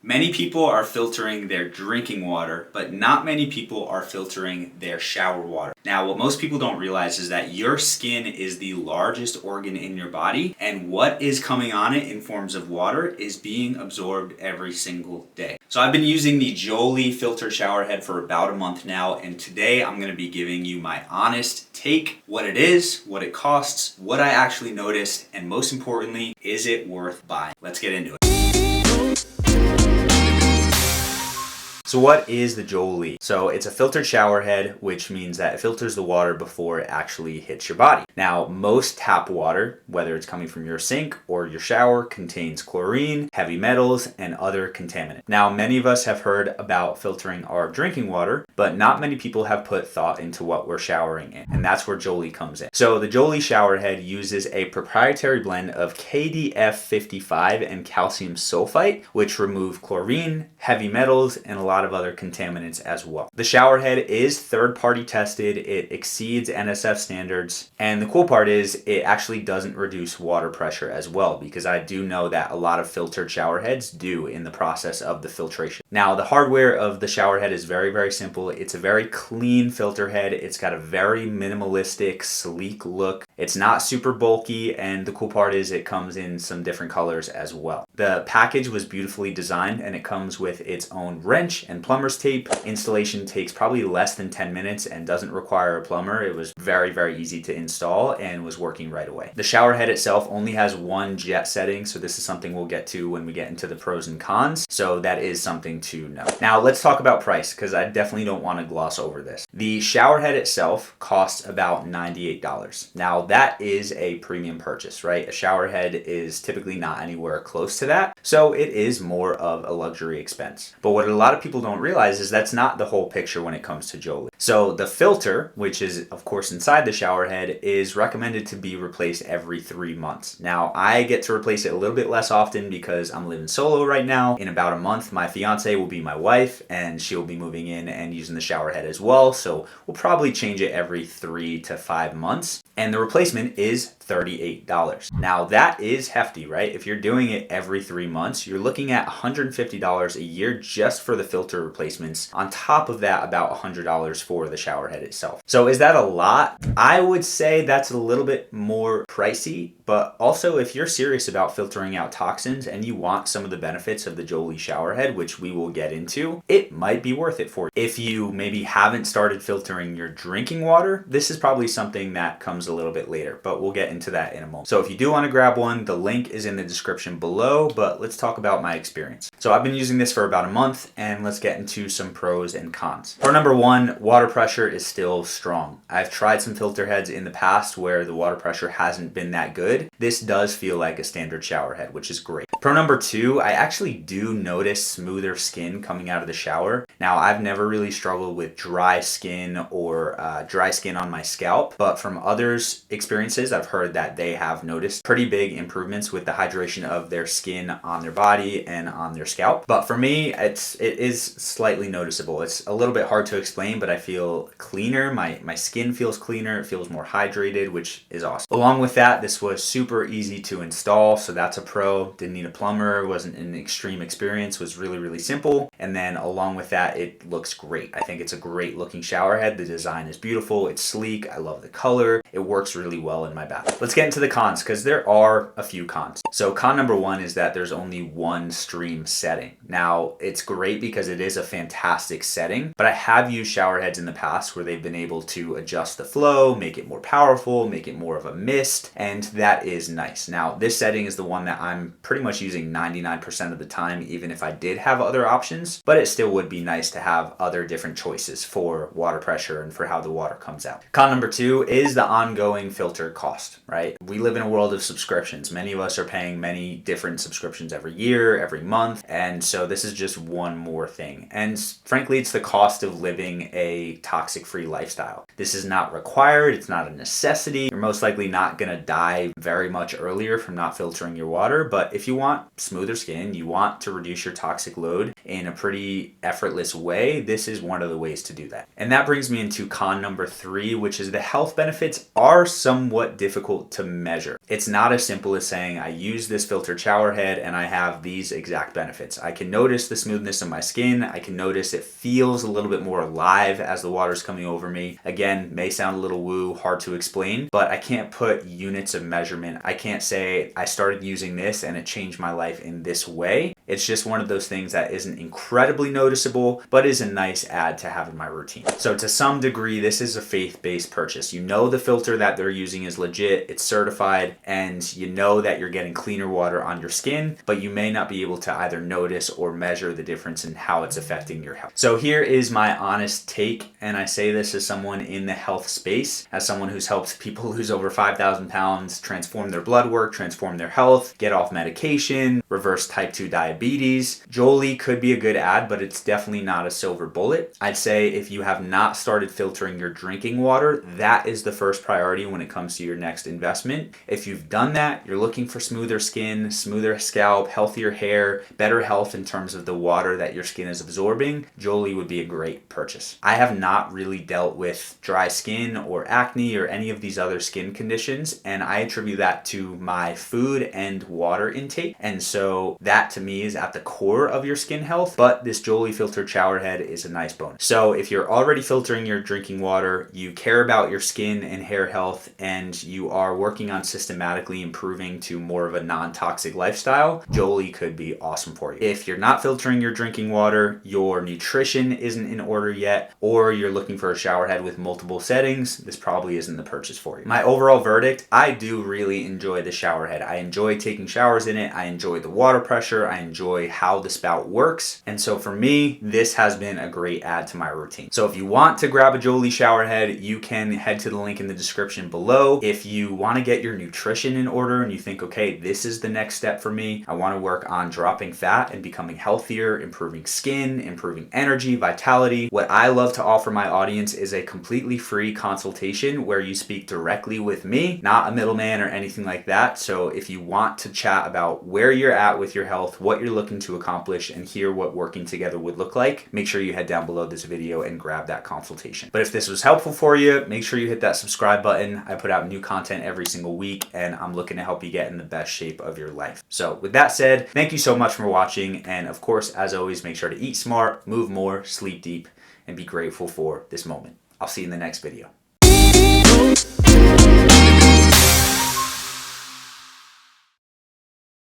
Many people are filtering their drinking water, but not many people are filtering their shower water. Now, what most people don't realize is that your skin is the largest organ in your body, and what is coming on it in forms of water is being absorbed every single day. So I've been using the Jolie Filtered Showerhead for about a month now, and today I'm going to be giving you my honest take, what it is, what it costs, what I actually noticed, and most importantly, is it worth buying? Let's get into it. So what is the Jolie? So it's a filtered shower head, which means that it filters the water before it actually hits your body. Now, most tap water, whether it's coming from your sink or your shower, contains chlorine, heavy metals, and other contaminants. Now, many of us have heard about filtering our drinking water, but not many people have put thought into what we're showering in, and that's where Jolie comes in. So the Jolie shower head uses a proprietary blend of KDF55 and calcium sulfite, which remove chlorine, heavy metals, and a lot of other contaminants as well. The shower head is third-party tested, it exceeds NSF standards, and the cool part is it actually doesn't reduce water pressure as well, because I do know that a lot of filtered shower heads do in the process of the filtration. Now, the hardware of the shower head is very, very simple. It's a very clean filter head. It's got a very minimalistic, sleek look. It's not super bulky, and the cool part is it comes in some different colors as well. The package was beautifully designed, and it comes with its own wrench and plumber's tape. Installation takes probably less than 10 minutes and doesn't require a plumber. It was very, very easy to install and was working right away. The shower head itself only has one jet setting, so this is something we'll get to when we get into the pros and cons, so that is something to know. Now let's talk about price, because I definitely don't want to gloss over this. The shower head itself costs about $98. Now that is a premium purchase, right? A shower head is typically not anywhere close to that, so it is more of a luxury expense. But what a lot of people don't realize is that's not the whole picture when it comes to Jolie. So the filter, which is of course inside the shower head, is recommended to be replaced every 3 months. Now I get to replace it a little bit less often because I'm living solo right now. In about a month, my fiance will be my wife, and she'll be moving in and using the shower head as well. So we'll probably change it every 3 to 5 months. And the replacement is $38. Now that is hefty, right? If you're doing it every 3 months, you're looking at $150 a year just for the filter replacements. On top of that, about $100 for the shower head itself. So is that a lot? I would say that's a little bit more pricey, but also if you're serious about filtering out toxins and you want some of the benefits of the Jolie shower head, which we will get into, it might be worth it for you. If you maybe haven't started filtering your drinking water, this is probably something that comes a little bit later, but we'll get into that in a moment. So if you do want to grab one, the link is in the description below, but let's talk about my experience. So I've been using this for about a month, and let's get into some pros and cons. For number one, water pressure is still strong. I've tried some filter heads in the past where the water pressure hasn't been that good. This does feel like a standard shower head, which is great. Pro number two, I actually do notice smoother skin coming out of the shower. Now, I've never really struggled with dry skin or dry skin on my scalp, but from others' experiences, I've heard that they have noticed pretty big improvements with the hydration of their skin on their body and on their scalp. But for me, it is slightly noticeable. It's a little bit hard to explain, but I feel cleaner. My skin feels cleaner. It feels more hydrated, which is awesome. Along with that, this was super easy to install, so that's a pro. Didn't need a plumber. It wasn't an extreme experience. It was really, really simple. And then along with that, it looks great. I think it's a great looking shower head. The design is beautiful. It's sleek. I love the color. It works really well in my bath. Let's get into the cons, because there are a few cons. So con number one is that there's only one stream setting. Now, it's great because it is a fantastic setting, but I have used shower heads in the past where they've been able to adjust the flow, make it more powerful, make it more of a mist, and that is nice. Now, this setting is the one that I'm pretty much using 99% of the time, even if I did have other options, but it still would be nice to have other different choices for water pressure and for how the water comes out. Con number two is the ongoing filter cost, right? We live in a world of subscriptions. Many of us are paying many different subscriptions every year, every month, and so this is just one more thing. And frankly, it's the cost of living a toxic-free lifestyle. This is not required. It's not a necessity. You're most likely not going to die very much earlier from not filtering your water, but if you want smoother skin, you want to reduce your toxic load in a pretty effortless way, this is one of the ways to do that. And that brings me into con number three, which is the health benefits are somewhat difficult to measure. It's not as simple as saying I use this filtered shower head and I have these exact benefits. benefits. I can notice the smoothness of my skin. I can notice it feels a little bit more alive as the water's coming over me. Again, may sound a little woo, hard to explain, but I can't put units of measurement. I can't say I started using this and it changed my life in this way. It's just one of those things that isn't incredibly noticeable, but is a nice add to have in my routine. So to some degree, this is a faith-based purchase. You know the filter that they're using is legit, it's certified, and you know that you're getting cleaner water on your skin, but you may not be able to either notice or measure the difference in how it's affecting your health. So here is my honest take, and I say this as someone in the health space, as someone who's helped people lose over 5,000 pounds, transform their blood work, transform their health, get off medication, reverse type 2 diabetes. Jolie could be a good ad, but it's definitely not a silver bullet. I'd say if you have not started filtering your drinking water, that is the first priority when it comes to your next investment. If you've done that, you're looking for smoother skin, smoother scalp, healthier hair, better health in terms of the water that your skin is absorbing, Jolie would be a great purchase. I have not really dealt with dry skin or acne or any of these other skin conditions, and I attribute that to my food and water intake. And so that to me is at the core of your skin health, but this Jolie Filtered Showerhead is a nice bonus. So if you're already filtering your drinking water, you care about your skin and hair health, and you are working on systematically improving to more of a non-toxic lifestyle, Jolie could be awesome for you. If you're not filtering your drinking water, your nutrition isn't in order yet, or you're looking for a shower head with multiple settings, this probably isn't the purchase for you. My overall verdict, I do really enjoy the shower head. I enjoy taking showers in it. I enjoy the water pressure. I enjoy how the spout works. And so for me, this has been a great add to my routine. So if you want to grab a Jolie shower head, you can head to the link in the description below. If you want to get your nutrition in order and you think, okay, this is the next step for me, I want to work on dropping fat and becoming healthier, improving skin, improving energy, vitality. What I love to offer my audience is a completely free consultation where you speak directly with me, not a middleman or anything like that. So if you want to chat about where you're at with your health, what you're looking to accomplish, and hear what working together would look like, make sure you head down below this video and grab that consultation. But if this was helpful for you, make sure you hit that subscribe button. I put out new content every single week, and I'm looking to help you get in the best shape of your life. So with that said, thank you so much for watching. And of course, as always, make sure to eat smart, move more, sleep deep, and be grateful for this moment. I'll see you in the next video.